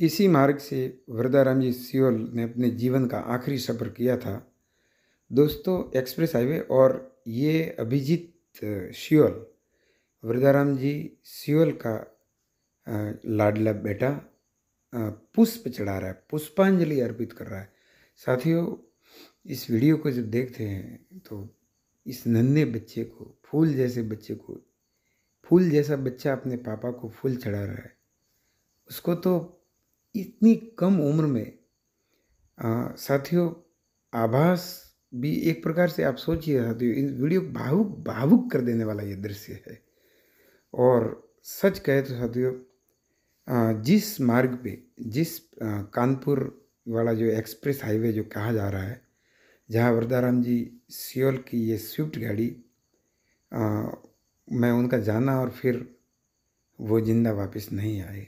इसी मार्ग से वरदाराम जी सियोल ने अपने जीवन का आखिरी सफ़र किया था। दोस्तों, एक्सप्रेस हाईवे और ये अभिजीत सियोल वरदाराम जी सियोल का लाडला बेटा पुष्प चढ़ा रहा है, पुष्पांजलि अर्पित कर रहा है। साथियों, इस वीडियो को जब देखते हैं तो इस नन्हे बच्चे को, फूल जैसे बच्चे को, फूल जैसा बच्चा अपने पापा को फूल चढ़ा रहा है। उसको तो इतनी कम उम्र में साथियों, आभास भी एक प्रकार से आप सोचिए साथियों, इस वीडियो भावुक भावुक कर देने वाला ये दृश्य है। और सच कहे तो साथियों, जिस मार्ग पे, जिस कानपुर वाला जो एक्सप्रेस हाईवे जो कहा जा रहा है, जहाँ वरदाराम जी सियोल की ये स्विफ्ट गाड़ी मैं उनका जाना और फिर वो जिंदा वापस नहीं आए,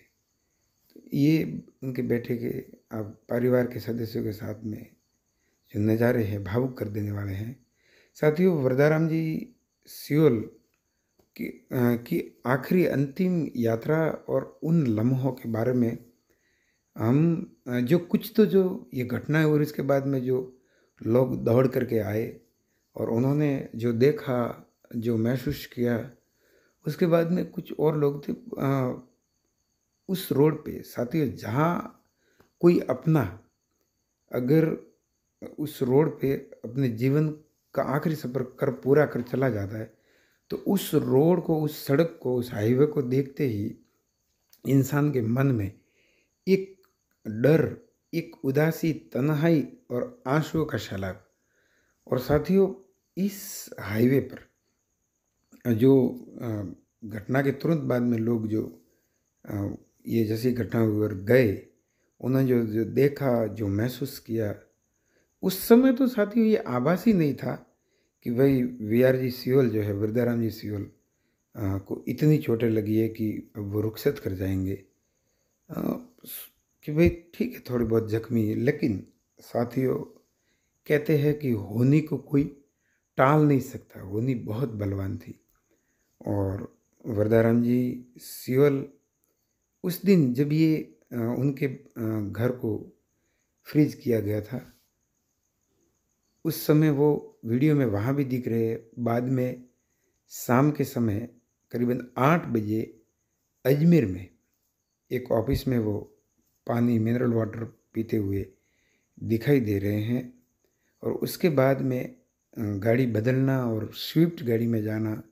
ये उनके बेटे के परिवार के सदस्यों के साथ में जो नज़ारे हैं भावुक कर देने वाले हैं। साथियों, वरदाराम जी सियोल की आखिरी अंतिम यात्रा और उन लम्हों के बारे में हम जो कुछ तो जो ये घटना है और इसके बाद में जो लोग दौड़ करके आए और उन्होंने जो देखा, जो महसूस किया, उसके बाद में कुछ और लोग थे उस रोड पे साथियों, जहाँ कोई अपना अगर उस रोड पे अपने जीवन का आखिरी सफ़र पूरा कर चला जाता है, तो उस रोड को, उस सड़क को, उस हाईवे को देखते ही इंसान के मन में एक डर, एक उदासी, तन्हाई और आंसुओं का सैलाब। और साथियों, इस हाईवे पर जो घटना के तुरंत बाद में लोग जो ये जैसी घटना हुई और गए, उन्होंने जो देखा, जो महसूस किया, उस समय तो साथियों ये आभास ही नहीं था कि भाई वीआर जी सियोल जो है, वरदाराम जी सियोल को इतनी चोटें लगी है कि अब वो रुखसत कर जाएंगे। कि भाई ठीक है, थोड़ी बहुत जख्मी है, लेकिन साथियों कहते हैं कि होनी को कोई टाल नहीं सकता। होनी बहुत बलवान थी और वरदाराम जी सियोल उस दिन जब ये उनके घर को फ्रीज किया गया था, उस समय वो वीडियो में वहाँ भी दिख रहे हैं। बाद में शाम के समय करीबन 8 बजे अजमेर में एक ऑफिस में वो पानी, मिनरल वाटर पीते हुए दिखाई दे रहे हैं। और उसके बाद में गाड़ी बदलना और स्विफ्ट गाड़ी में जाना,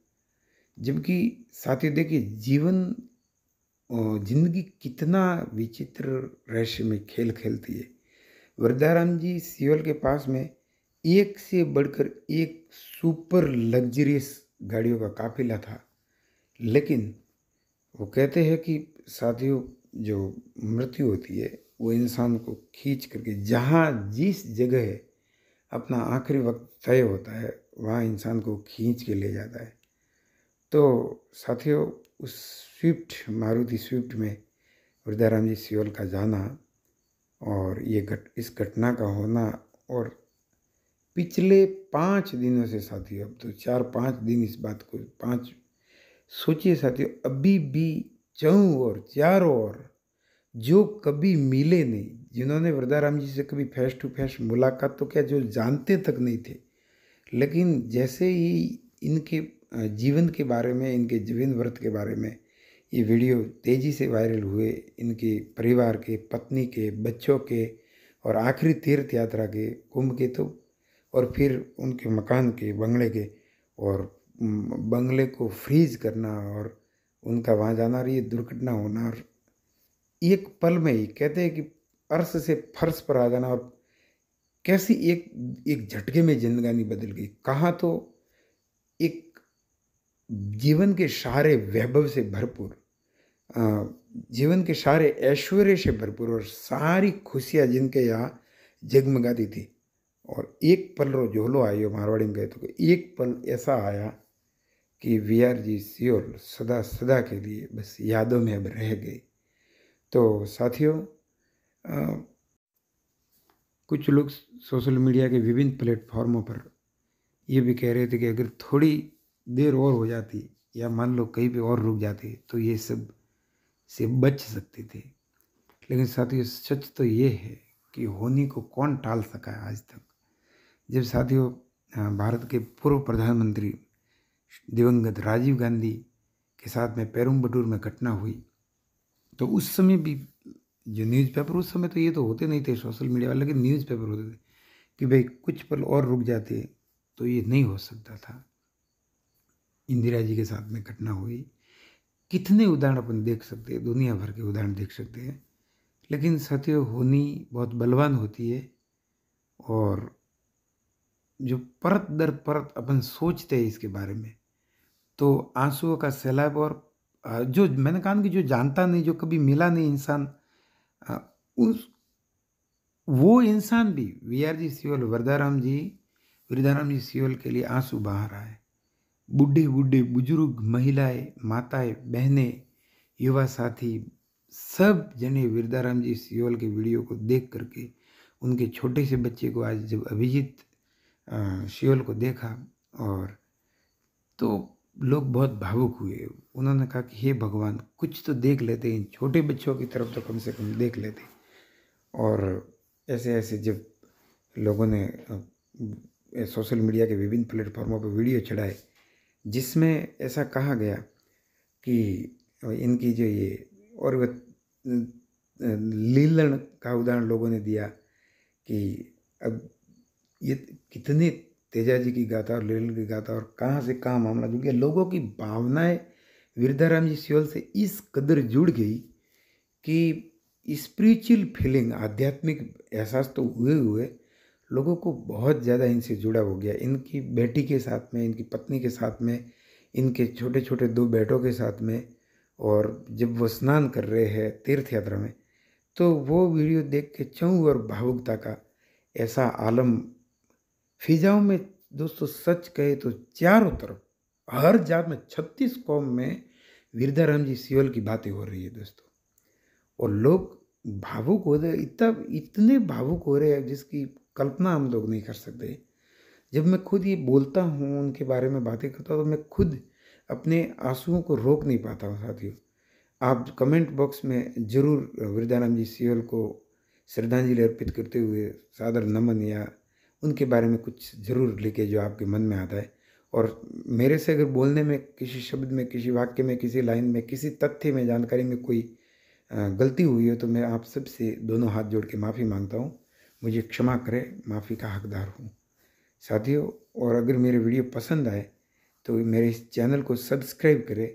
जबकि साथियों देखिए जिंदगी कितना विचित्र रहस्य में खेल खेलती है। वरदाराम जी सियोल के पास में एक से बढ़कर एक सुपर लग्जरियस गाड़ियों का काफिला था, लेकिन वो कहते हैं कि साथियों, जो मृत्यु होती है वो इंसान को खींच करके जहाँ जिस जगह अपना आखिरी वक्त तय होता है, वहाँ इंसान को खींच के ले जाता है। तो साथियों, उस स्विफ्ट, मारुति स्विफ्ट में वरदाराम जी सियोल का जाना और इस घटना का होना, और पिछले 5 दिनों से साथियों, अब तो 4-5 दिन इस बात को, 5 सोचिए साथियों, अभी भी चारों ओर जो कभी मिले नहीं, जिन्होंने वरदाराम जी से कभी फेस टू फेस मुलाकात तो क्या, जो जानते तक नहीं थे, लेकिन जैसे ही इनके जीवन के बारे में, इनके जीवन व्रत के बारे में ये वीडियो तेज़ी से वायरल हुए, इनके परिवार के, पत्नी के, बच्चों के और आखिरी तीर्थ यात्रा के, कुंभ के, तो और फिर उनके मकान के, बंगले के, और बंगले को फ्रीज करना और उनका वहाँ जाना और ये दुर्घटना होना, और एक पल में ही कहते हैं कि अर्श से फर्श पर आ जाना, और कैसी एक झटके में जिंदगानी बदल गई। कहाँ तो एक जीवन के सारे वैभव से भरपूर, जीवन के सारे ऐश्वर्य से भरपूर और सारी खुशियाँ जिनके यहाँ जगमगाती थी, और एक पल रो झोलो आयो, मारवाड़ी में कहते तो एक पल ऐसा आया कि वीआर जी सियोल सदा सदा के लिए बस यादों में अब रह गए। तो साथियों, कुछ लोग सोशल मीडिया के विभिन्न प्लेटफॉर्मों पर ये भी कह रहे थे कि अगर थोड़ी देर और हो जाती या मान लो कहीं पे और रुक जाते तो ये सब से बच सकते थे। लेकिन साथियों सच तो ये है कि होनी को कौन टाल सका है आज तक। जब साथियों भारत के पूर्व प्रधानमंत्री दिवंगत राजीव गांधी के साथ में पेरुम्बटूर में घटना हुई, तो उस समय भी जो न्यूज़पेपर, उस समय तो ये तो होते नहीं थे सोशल मीडिया वाले, लेकिन न्यूज़पेपर होते थे कि भाई कुछ पल और रुक जाते तो ये नहीं हो सकता था। इंदिरा जी के साथ में घटना हुई। कितने उदाहरण अपन देख सकते हैं, दुनिया भर के उदाहरण देख सकते हैं। लेकिन साथियों होनी बहुत बलवान होती है, और जो परत दर परत अपन सोचते हैं इसके बारे में, तो आंसुओं का सैलाब। और जो मैंने कहा कि जो जानता नहीं, जो कभी मिला नहीं इंसान, उस वो इंसान भी वीआरजी सियोल वरदाराम जी सियोल के लिए आंसू बहा रहा है। बूढ़े बूढ़े बुजुर्ग, महिलाएं, माताएं, बहनें, युवा साथी, सब जने वरदाराम जी सियोल के वीडियो को देख करके उनके छोटे से बच्चे को, आज जब अभिजीत सियोल को देखा, और तो लोग बहुत भावुक हुए। उन्होंने कहा कि हे भगवान, कुछ तो देख लेते, इन छोटे बच्चों की तरफ तो कम से कम देख लेते। और ऐसे ऐसे जब लोगों ने सोशल मीडिया के विभिन्न प्लेटफॉर्मों पर वीडियो चढ़ाए, जिसमें ऐसा कहा गया कि इनकी जो ये, और वह लीलन का उदाहरण लोगों ने दिया कि अब ये कितने तेजा जी की गाथा और लीलन की गाथा, और कहाँ से कहाँ मामला जुड़ गया। लोगों की भावनाएं वरदाराम जी सियोल से इस कदर जुड़ गई कि स्पिरिचुअल फीलिंग, आध्यात्मिक एहसास तो हुए लोगों को बहुत ज़्यादा इनसे जुड़ा हो गया। इनकी बेटी के साथ में, इनकी पत्नी के साथ में, इनके छोटे छोटे 2 बेटों के साथ में, और जब वो स्नान कर रहे हैं तीर्थ यात्रा में, तो वो वीडियो देख के चौं और भावुकता का ऐसा आलम फिजाओं में। दोस्तों सच कहे तो चारों तरफ, हर जात में, 36 कौम में वरदाराम जी सियोल की बातें हो रही है दोस्तों। और लोग भावुक हो रहे, इतने भावुक हो रहे हैं जिसकी कल्पना हम लोग नहीं कर सकते। जब मैं खुद ये बोलता हूँ, उनके बारे में बातें करता हूँ, तो मैं खुद अपने आंसुओं को रोक नहीं पाता हूँ साथियों। आप कमेंट बॉक्स में ज़रूर वरदाराम जी सियोल को श्रद्धांजलि अर्पित करते हुए सादर नमन, या उनके बारे में कुछ ज़रूर लिखे जो आपके मन में आता है। और मेरे से अगर बोलने में, किसी शब्द में, किसी वाक्य में, किसी लाइन में, किसी तथ्य में, जानकारी में कोई गलती हुई हो, तो मैं आप सबसे दोनों हाथ जोड़ के माफ़ी मांगता हूँ। मुझे क्षमा करें, माफ़ी का हकदार हूँ साथियों। और अगर मेरे वीडियो पसंद आए तो मेरे इस चैनल को सब्सक्राइब करें।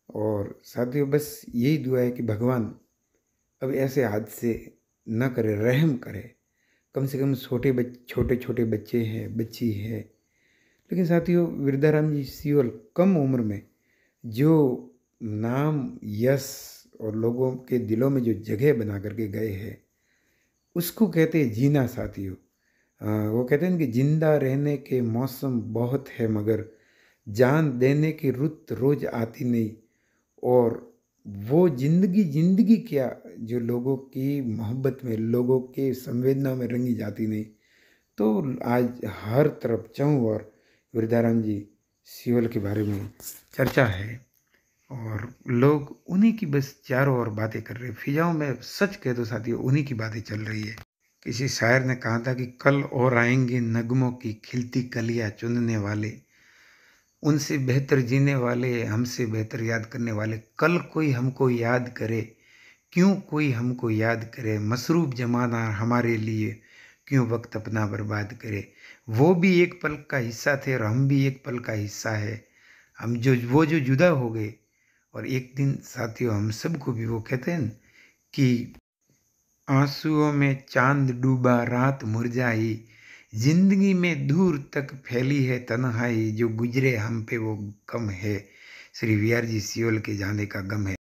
और साथियों बस यही दुआ है कि भगवान अब ऐसे हादसे न करे, रहम करे। कम से कम छोटे छोटे बच्चे हैं, बच्ची है। लेकिन साथियों वरदाराम जी सियोल कम उम्र में जो नाम, यश और लोगों के दिलों में जो जगह बना करके गए हैं, उसको कहते हैं जीना साथियों। वो कहते हैं कि जिंदा रहने के मौसम बहुत है, मगर जान देने की रुत रोज आती नहीं। और वो जिंदगी क्या जो लोगों की मोहब्बत में, लोगों के संवेदना में रंगी जाती नहीं। तो आज हर तरफ चाहूँ और वरदाराम जी सियोल के बारे में चर्चा है, और लोग उन्हीं की बस चारों ओर बातें कर रहे हैं। फिजाओं में सच कह दो साथियों, उन्हीं की बातें चल रही है। किसी शायर ने कहा था कि कल और आएंगे नगमों की खिलती कलियां चुनने वाले, उनसे बेहतर जीने वाले, हमसे बेहतर याद करने वाले। कल कोई हमको याद करे, क्यों कोई हमको याद करे, मसरूफ जमाना हमारे लिए क्यों वक्त अपना बर्बाद करे। वो भी एक पल का हिस्सा थे और हम भी एक पल का हिस्सा है। हम जो जुदा हो गए, और एक दिन साथियों हम सबको भी, वो कहते हैं कि आंसुओं में चांद डूबा, रात मुरझाई, जिंदगी में दूर तक फैली है तन्हाई, जो गुजरे हम पे वो गम है, श्री वीआरजी सियोल के जाने का गम है।